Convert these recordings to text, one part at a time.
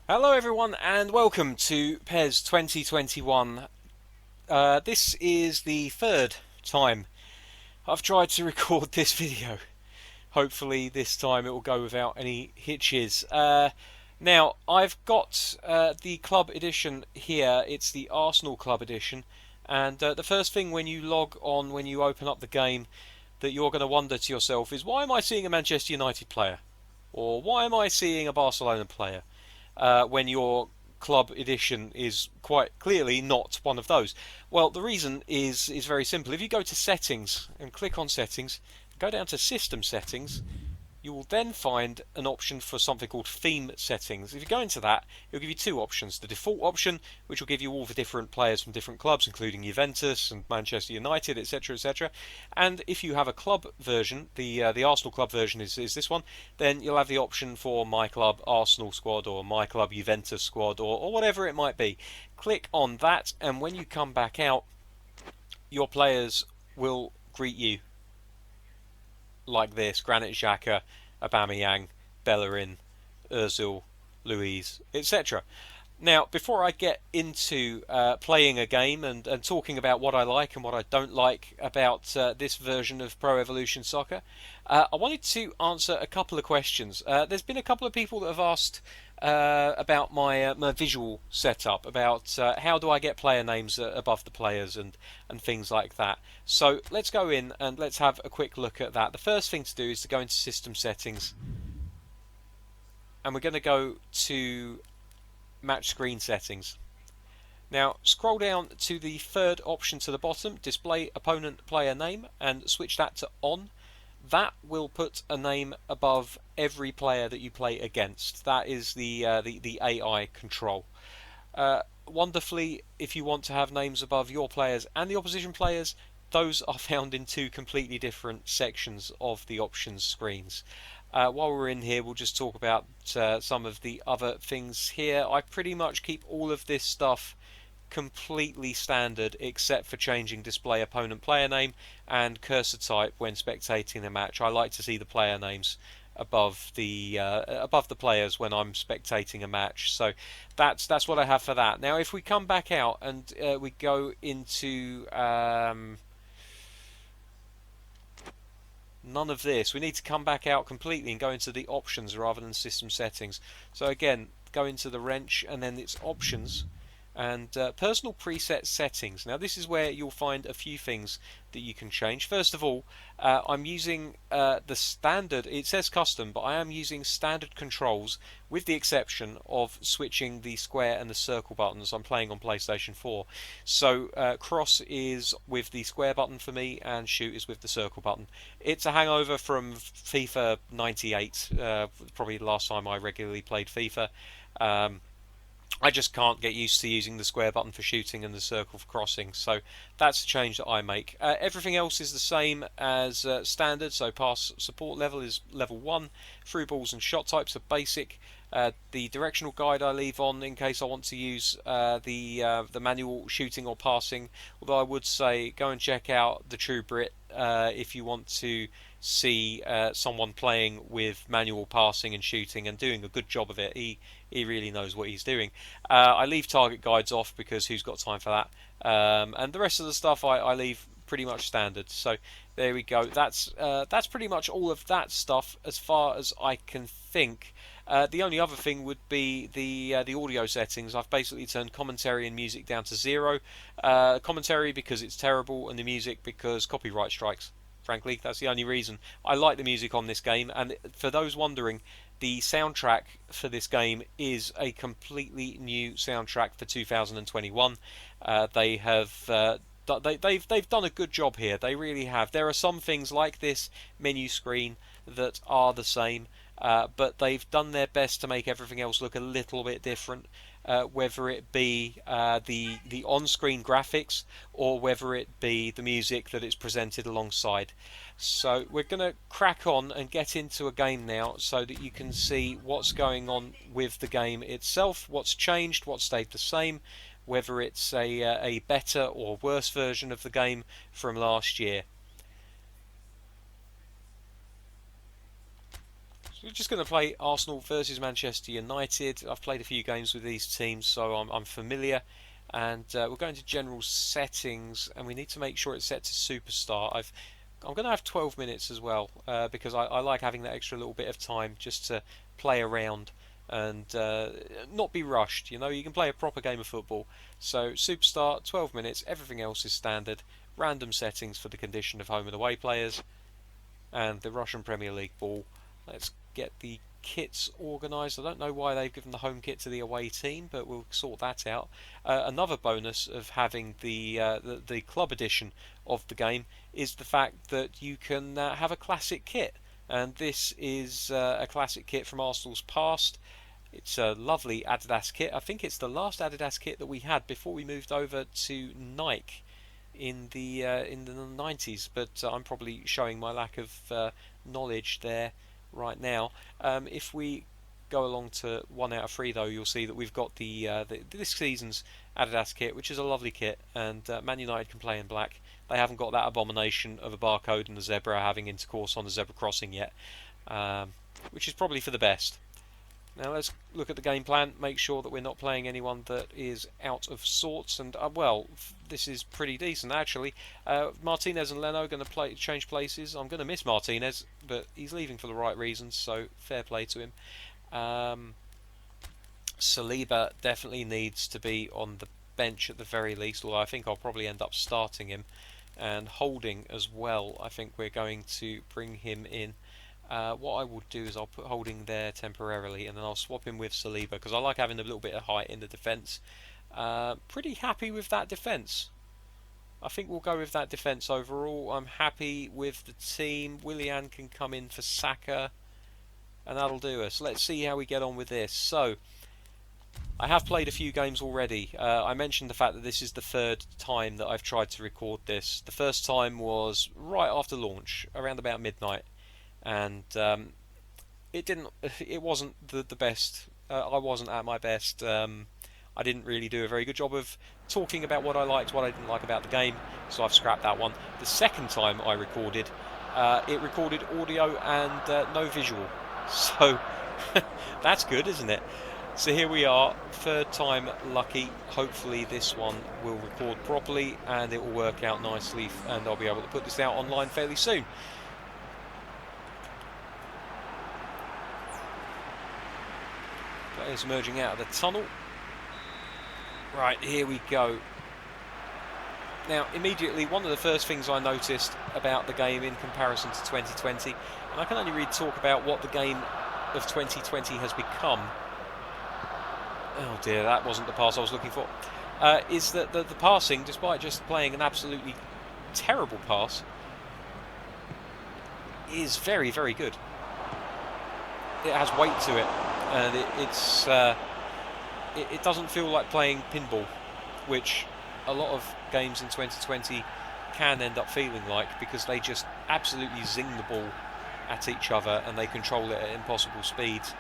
Hello everyone and welcome to PES 2021. This is the third time I've tried to record this video. Hopefully this time it will go without any hitches. Now I've got the club edition here. It's the Arsenal club edition, and the first thing when you log on, when you open up the game, that you're going to wonder to yourself is, why am I seeing a Manchester United player? Or why am I seeing a Barcelona player? When your club edition is quite clearly not one of those. Well, the reason is very simple. If you go to settings and click on settings, go down to system settings, you will then find an option for something called theme settings. If you go into that, it'll give you two options. The default option, which will give you all the different players from different clubs, including Juventus and Manchester United, etc., etc. And if you have a club version, the Arsenal club version is this one, then you'll have the option for My Club Arsenal squad or My Club Juventus squad, or whatever it might be. Click on that, and when you come back out, your players will greet you like this: Granit Xhaka, Aubameyang, Bellerin, Özil, Luiz, etc. Now, before I get into playing a game and talking about what I like and what I don't like about this version of Pro Evolution Soccer, I wanted to answer a couple of questions. There's been a couple of people that have asked about my visual setup, about how do I get player names above the players and things like that. So let's go in and let's have a quick look at that. The first thing to do is to go into System Settings, and we're going to go to Match Screen Settings. Now scroll down to the third option to the bottom, Display Opponent Player Name, and switch that to On. That will put a name above every player that you play against. That is the AI control. Wonderfully, if you want to have names above your players and the opposition players, those are found in two completely different sections of the options screens. While we're in here, we'll just talk about some of the other things here. I pretty much keep all of this stuff completely standard, except for changing display opponent player name and cursor type when spectating a match. I like to see the player names above the players when I'm spectating a match. So that's what I have for that. Now, if we come back out and we go into none of this, we need to come back out completely and go into the options rather than system settings. So again, go into the wrench and then it's options and personal preset settings. Now this is where you'll find a few things that you can change. First of all, I'm using the standard, it says custom, but I am using standard controls with the exception of switching the square and the circle buttons. I'm playing on PlayStation 4. So cross is with the square button for me and shoot is with the circle button. It's a hangover from FIFA 98, probably the last time I regularly played FIFA. I just can't get used to using the square button for shooting and the circle for crossing, so that's a change that I make. Everything else is the same as standard, so pass support level is level 1, through balls and shot types are basic. The directional guide I leave on in case I want to use the manual shooting or passing, although I would say go and check out the True Brit if you want to see someone playing with manual passing and shooting and doing a good job of it. He really knows what he's doing. I leave target guides off because who's got time for that? And the rest of the stuff I leave pretty much standard. So there we go. That's pretty much all of that stuff as far as I can think. The only other thing would be the audio settings. I've basically turned commentary and music down to 0. Commentary because it's terrible, and the music because copyright strikes. Frankly, that's the only reason. I like the music on this game, and for those wondering, the soundtrack for this game is a completely new soundtrack for 2021. They have they've done a good job here. They really have. There are some things like this menu screen that are the same, but they've done their best to make everything else look a little bit different. Whether it be the on-screen graphics or whether it be the music that is presented alongside. So we're going to crack on and get into a game now so that you can see what's going on with the game itself, what's changed, what stayed the same, whether it's a better or worse version of the game from last year. So we're just going to play Arsenal versus Manchester United. I've played a few games with these teams, so I'm familiar. And we're going to general settings, and we need to make sure it's set to superstar. I'm going to have 12 minutes as well, because I like having that extra little bit of time just to play around and not be rushed. You know, you can play a proper game of football. So superstar, 12 minutes. Everything else is standard. Random settings for the condition of home and away players, and the Russian Premier League ball. Let's get the kits organised. I don't know why they've given the home kit to the away team, but we'll sort that out. Another bonus of having the club edition of the game is the fact that you can have a classic kit, and this is a classic kit from Arsenal's past. It's a lovely Adidas kit. I think it's the last Adidas kit that we had before we moved over to Nike in the 90s, but I'm probably showing my lack of knowledge there right now. If we go along to 1 out of 3 though, you'll see that we've got this season's Adidas kit, which is a lovely kit, and Man United can play in black. They haven't got that abomination of a barcode and a zebra having intercourse on the zebra crossing yet, which is probably for the best. Now let's look at the game plan, make sure that we're not playing anyone that is out of sorts, and well, this is pretty decent actually. Martinez and Leno are going to change places. I'm going to miss Martinez, but he's leaving for the right reasons, so fair play to him. Saliba definitely needs to be on the bench at the very least, although I think I'll probably end up starting him, and Holding as well. I think we're going to bring him in. What I will do is I'll put Holding there temporarily, and then I'll swap him with Saliba because I like having a little bit of height in the defence. Pretty happy with that defence. I think we'll go with that defence overall. I'm happy with the team. Willian can come in for Saka, and that'll do us. Let's see how we get on with this. So, I have played a few games already. I mentioned the fact that this is the third time that I've tried to record this. The first time was right after launch, around about midnight. And it wasn't the best. I wasn't at my best. I didn't really do a very good job of talking about what I liked, what I didn't like about the game, so I've scrapped that one. The second time I recorded, it recorded audio and no visual, so that's good, isn't it? So here we are, third time lucky. Hopefully this one will record properly and it will work out nicely, and I'll be able to put this out online fairly soon. Players emerging out of the tunnel. Right, here we go. Now, immediately, one of the first things I noticed about the game in comparison to 2020, and I can only really talk about what the game of 2020 has become. Oh dear, that wasn't the pass I was looking for. Is that the passing, despite just playing an absolutely terrible pass, is very, very good. It has weight to it, and it doesn't feel like playing pinball, which a lot of games in 2020 can end up feeling like, because they just absolutely zing the ball at each other and they control it at impossible speeds.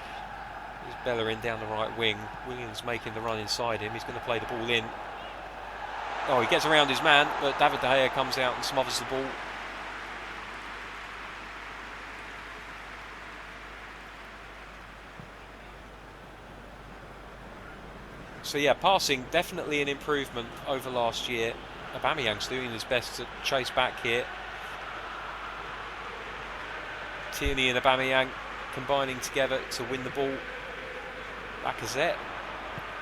There's Bellerin down the right wing. Williams making the run inside him. He's going to play the ball in. Oh, he gets around his man, but David De Gea comes out and smothers the ball. So yeah, passing definitely an improvement over last year. Aubameyang's doing his best to chase back here. Tierney and Aubameyang combining together to win the ball. Lacazette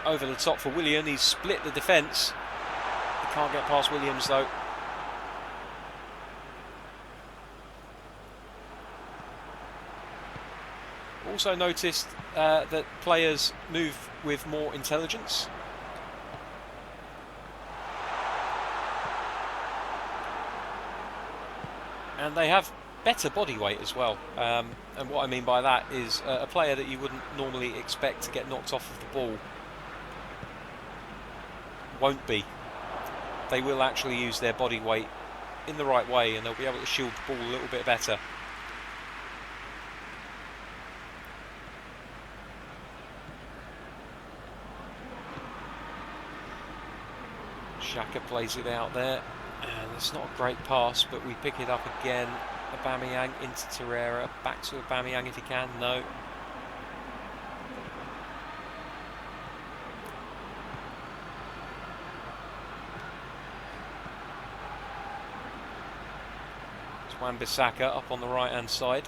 over the top for Willian. He's split the defence. He can't get past Williams though. Also noticed that players move with more intelligence. And they have better body weight as well. And what I mean by that is a player that you wouldn't normally expect to get knocked off of the ball won't be. They will actually use their body weight in the right way, and they'll be able to shield the ball a little bit better. Xhaka plays it out there, and it's not a great pass, but we pick it up again. Aubameyang into Torreira, back to Aubameyang if he can. No. It's Wan-Bissaka up on the right hand side.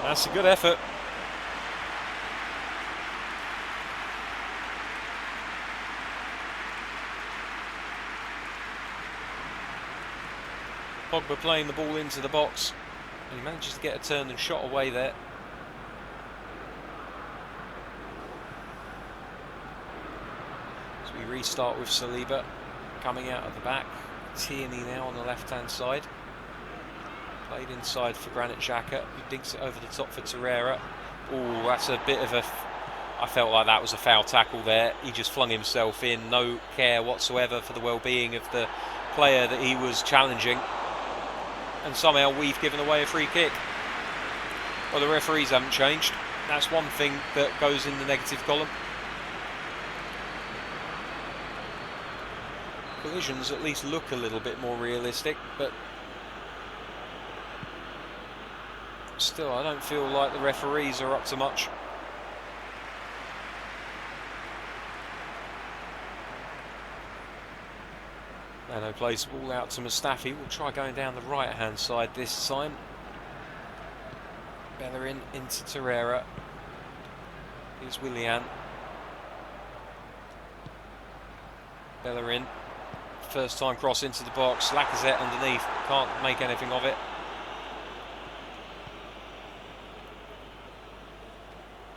That's a good effort. Pogba playing the ball into the box. And he manages to get a turn and shot away there. So we restart with Saliba coming out of the back. Tierney now on the left hand side. Played inside for Granit Xhaka, who dinks it over the top for Torreira. Oh, that's a bit of a... I felt like that was a foul tackle there. He just flung himself in, no care whatsoever for the well-being of the player that he was challenging. And somehow we've given away a free kick. Well, the referees haven't changed. That's one thing that goes in the negative column. Collisions at least look a little bit more realistic, but still, I don't feel like the referees are up to much. Leno plays the ball out to Mustafi. We'll try going down the right-hand side this time. Bellerin into Torreira. Here's Willian. Bellerin. First time cross into the box. Lacazette underneath. Can't make anything of it.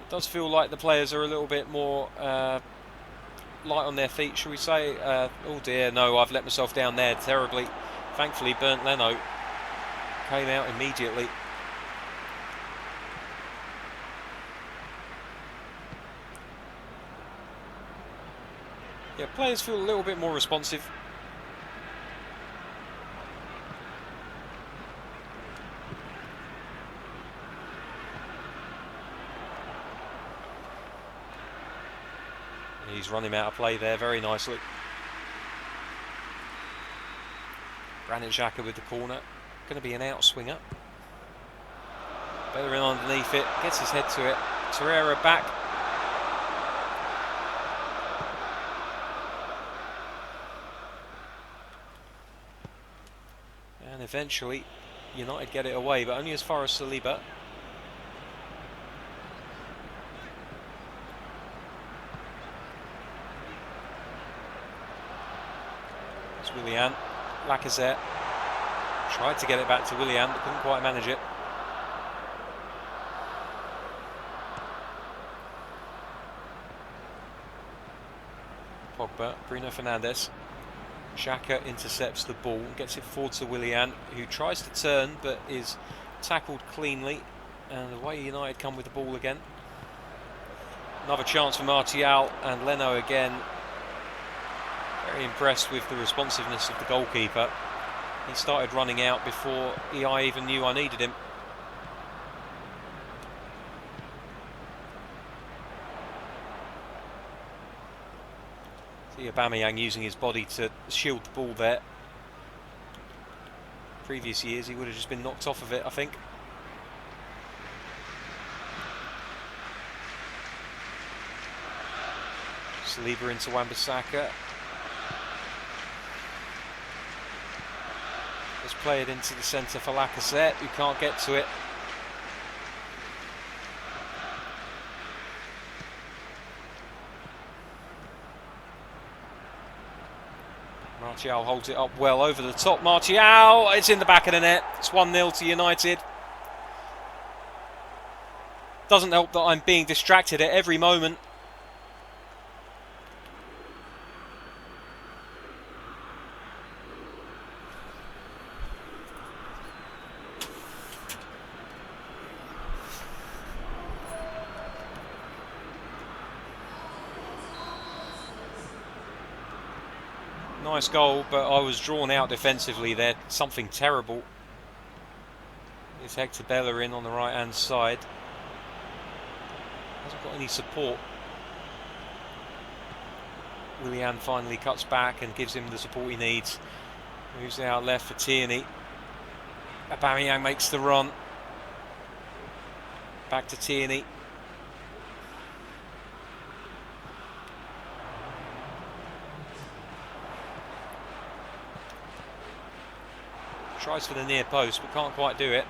It does feel like the players are a little bit more light on their feet, shall we say. Oh dear, no, I've let myself down there terribly. Thankfully, Bernd Leno came out immediately. Yeah, players feel a little bit more responsive. He's run him out of play there very nicely. Granit Xhaka with the corner. Going to be an outswinger. Bellerin underneath it. Gets his head to it. Torreira back. And eventually United get it away, but only as far as Saliba. Willian, Lacazette tried to get it back to Willian, but couldn't quite manage it. Pogba, Bruno Fernandes. Xhaka intercepts the ball, gets it forward to Willian, who tries to turn but is tackled cleanly. And away United come with the ball again. Another chance for Martial, and Leno again. Very impressed with the responsiveness of the goalkeeper. He started running out before I even knew I needed him. See Aubameyang using his body to shield the ball there. Previous years he would have just been knocked off of it, I think. Saliba into Wan-Bissaka. Let's play it into the centre for Lacazette, who can't get to it. Martial holds it up well over the top. Martial, it's in the back of the net. It's 1-0 to United. Doesn't help that I'm being distracted at every moment. Nice goal, but I was drawn out defensively there. Something terrible. It's Hector Bellerin on the right hand side. Hasn't got any support. Willian finally cuts back and gives him the support he needs. Moves out left for Tierney. Aubameyang makes the run. Back to Tierney. Tries for the near post, but can't quite do it.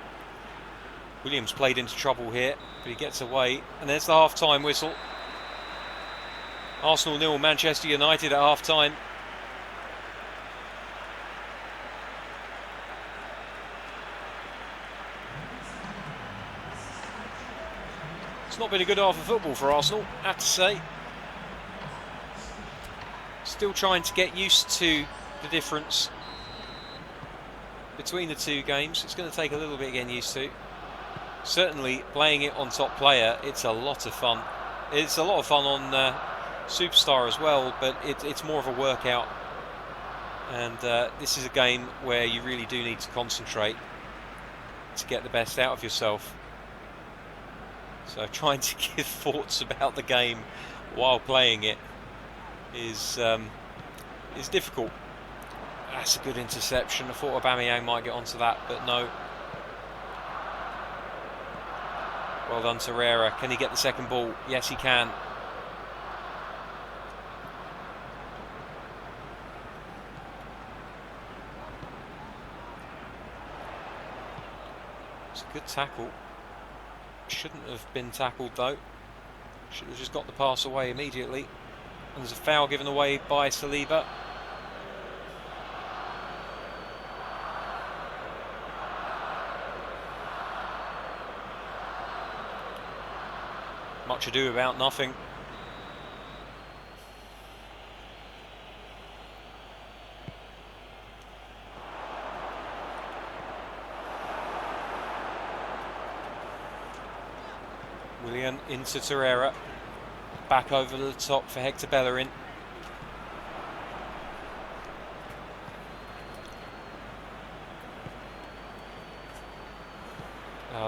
Williams played into trouble here, but he gets away. And there's the half-time whistle. Arsenal 0, Manchester United at half-time. It's not been a good half of football for Arsenal, I have to say. Still trying to get used to the difference between the two games. It's going to take a little bit getting used to. Certainly playing it on top player, it's a lot of fun. It's a lot of fun on Superstar as well, but it's more of a workout. And this is a game where you really do need to concentrate to get the best out of yourself. So trying to give thoughts about the game while playing it is difficult. That's a good interception. I thought Aubameyang might get onto that, but no. Well done, Torreira. Can he get the second ball? Yes, he can. It's a good tackle. Shouldn't have been tackled though. Should have just got the pass away immediately. And there's a foul given away by Saliba. Much ado about nothing. Willian into Torreira. Back over the top for Hector Bellerin.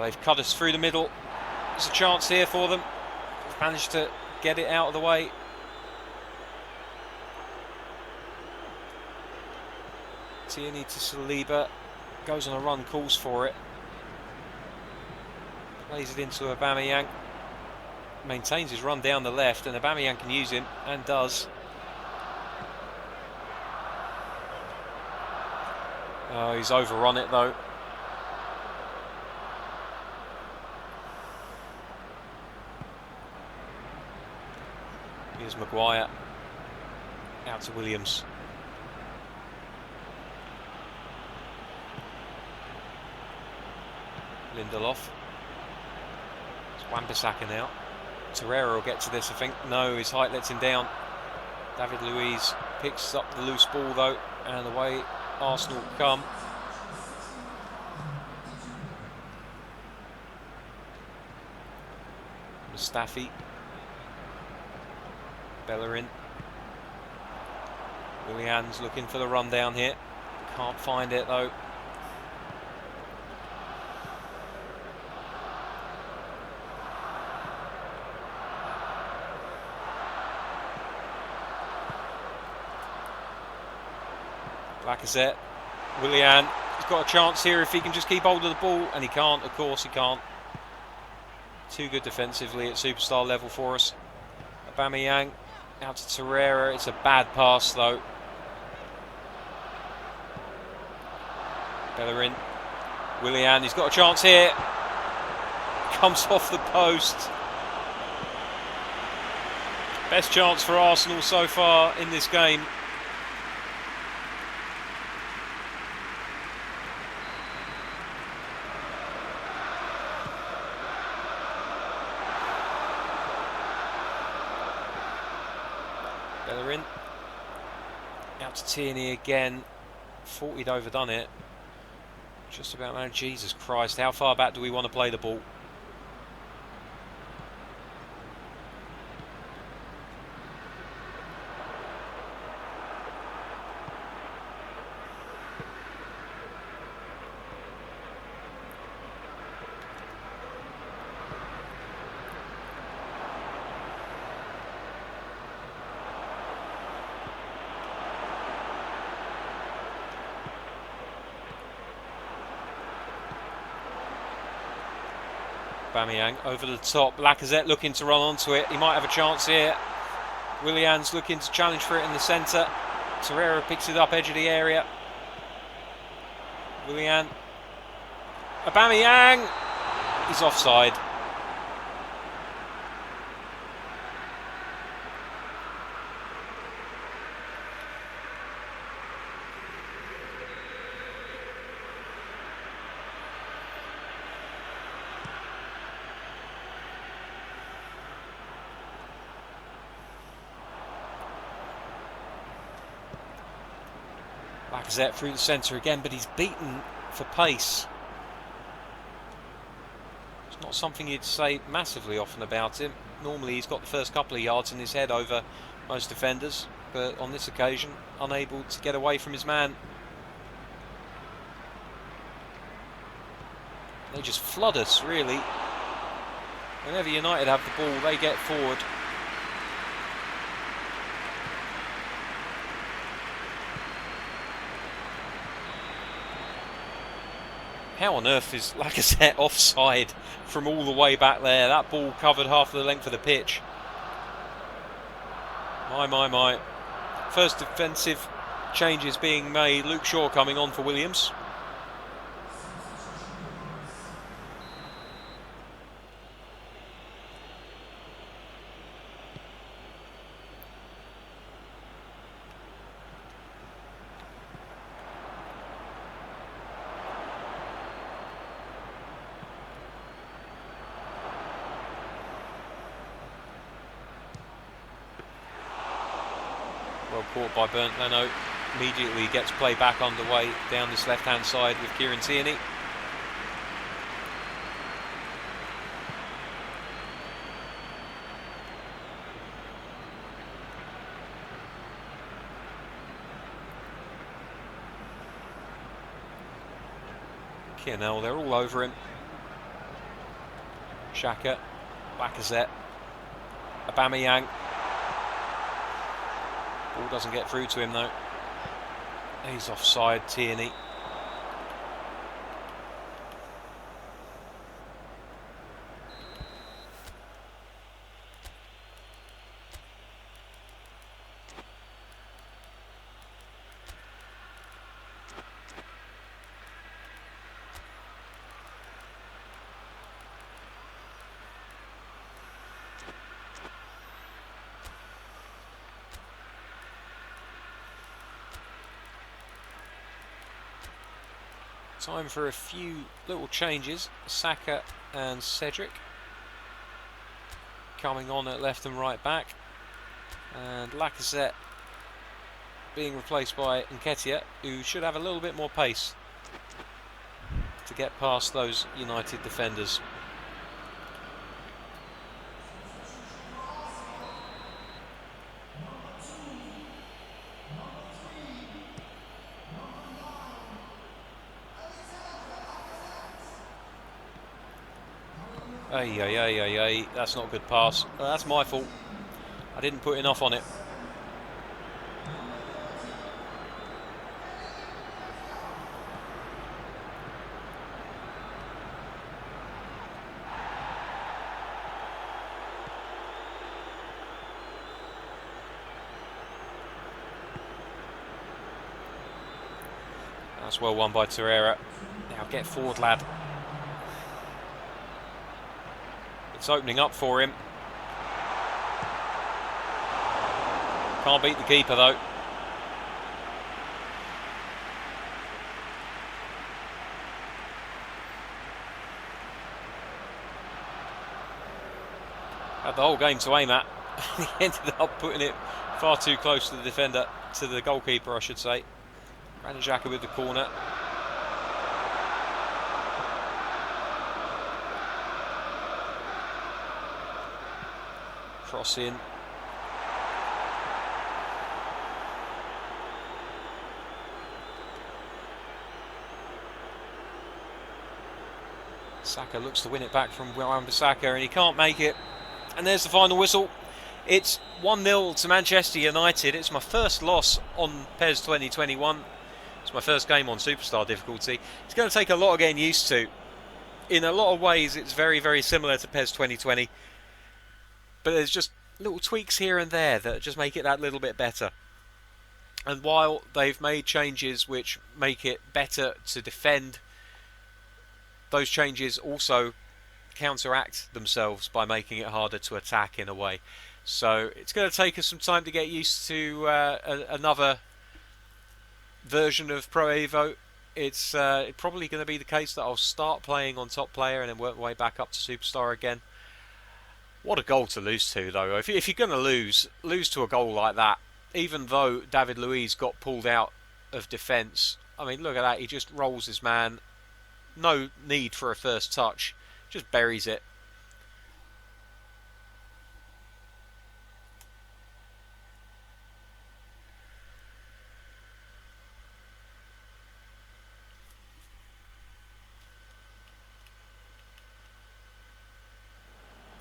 They've cut us through the middle. There's a chance here for them. They've managed to get it out of the way. Tierney to Saliba. Goes on a run, calls for it. Plays it into Aubameyang. Maintains his run down the left, and Aubameyang can use him, and does. Oh, he's overrun it though. Here's Maguire. Out to Williams. Lindelof. It's Wan-Bissaka now. Torreira will get to this, I think. No, his height lets him down. David Luiz picks up the loose ball though, and away Arsenal come. Mustafi. Bellerin. Willian's looking for the run down here. Can't find it though. Lacazette. Willian. He's got a chance here if he can just keep hold of the ball, and he can't, of course he can't. Too good defensively at superstar level for us. Aubameyang out to Torreira. It's a bad pass though. Bellerin. Willian, he's got a chance here. Comes off the post. Best chance for Arsenal so far in this game. Bellerin. Out to Tierney again. Thought he'd overdone it. Just about now. Jesus Christ, how far back do we want to play the ball? Aubameyang over the top. Lacazette looking to run onto it. He might have a chance here. Willian's looking to challenge for it in the centre. Torreira picks it up edge of the area. Willian. Aubameyang. He's offside. Lacazette through the centre again, but he's beaten for pace. It's not something you'd say massively often about him. Normally he's got the first couple of yards in his head over most defenders, but on this occasion unable to get away from his man. They just flood us, really. Whenever United have the ball, they get forward. How on earth is Lacazette offside from all the way back there? That ball covered half the length of the pitch. My. First defensive changes being made. Luke Shaw coming on for Williams. Well caught by Bernd Leno. Immediately gets play back underway down this left-hand side with Kieran Tierney. Kianel, they're all over him. Xhaka, Lacazette, Aubameyang. Ball doesn't get through to him though. He's offside, Tierney. Time for a few little changes. Saka and Cedric coming on at left and right back, and Lacazette being replaced by Nketiah, who should have a little bit more pace to get past those United defenders. Ay, that's not a good pass. That's my fault. I didn't put enough on it. That's well won by Torreira. Now get forward, lad. It's opening up for him. Can't beat the keeper though. Had the whole game to aim at. He ended up putting it far too close to the defender, to the goalkeeper I should say. Granit Xhaka with the corner. Cross in. Saka looks to win it back from Wan-Bissaka and he can't make it. And there's the final whistle. It's 1-0 to Manchester United. It's my first loss on PES 2021. It's my first game on Superstar difficulty. It's going to take a lot of getting used to. In a lot of ways, it's very, very similar to PES 2020, but there's just little tweaks here and there that just make it that little bit better. And while they've made changes which make it better to defend, those changes also counteract themselves by making it harder to attack in a way. So it's going to take us some time to get used to another version of Pro Evo. It's probably going to be the case that I'll start playing on top player and then work my way back up to superstar again. What a goal to lose to, though. If you're going to lose to a goal like that, even though David Luiz got pulled out of defence. I mean, look at that. He just rolls his man. No need for a first touch. Just buries it.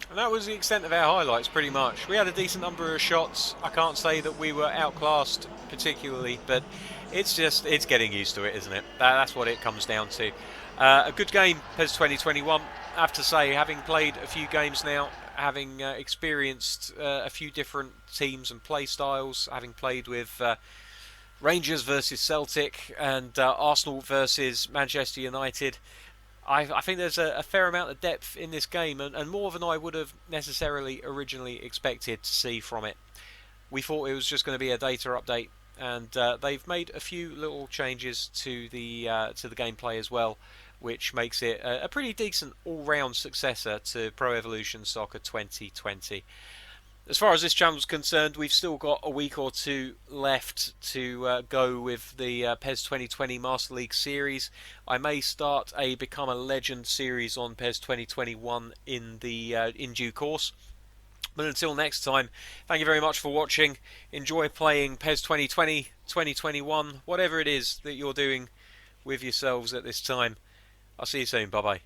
And that was the extent of our highlights, pretty much. We had a decent number of shots. I can't say that we were outclassed particularly, but it's getting used to it, isn't it? That's what it comes down to. A good game, PES 2021. I have to say, having played a few games now, having experienced a few different teams and play styles, having played with Rangers versus Celtic and Arsenal versus Manchester United, I think there's a fair amount of depth in this game, and more than I would have necessarily originally expected to see from it. We thought it was just going to be a data update, and they've made a few little changes to the gameplay as well, which makes it a pretty decent all-round successor to Pro Evolution Soccer 2020. As far as this channel is concerned, we've still got a week or two left to go with the PES 2020 Master League series. I may start a Become a Legend series on PES 2021 in due course. But until next time, thank you very much for watching. Enjoy playing PES 2020, 2021, whatever it is that you're doing with yourselves at this time. I'll see you soon. Bye-bye.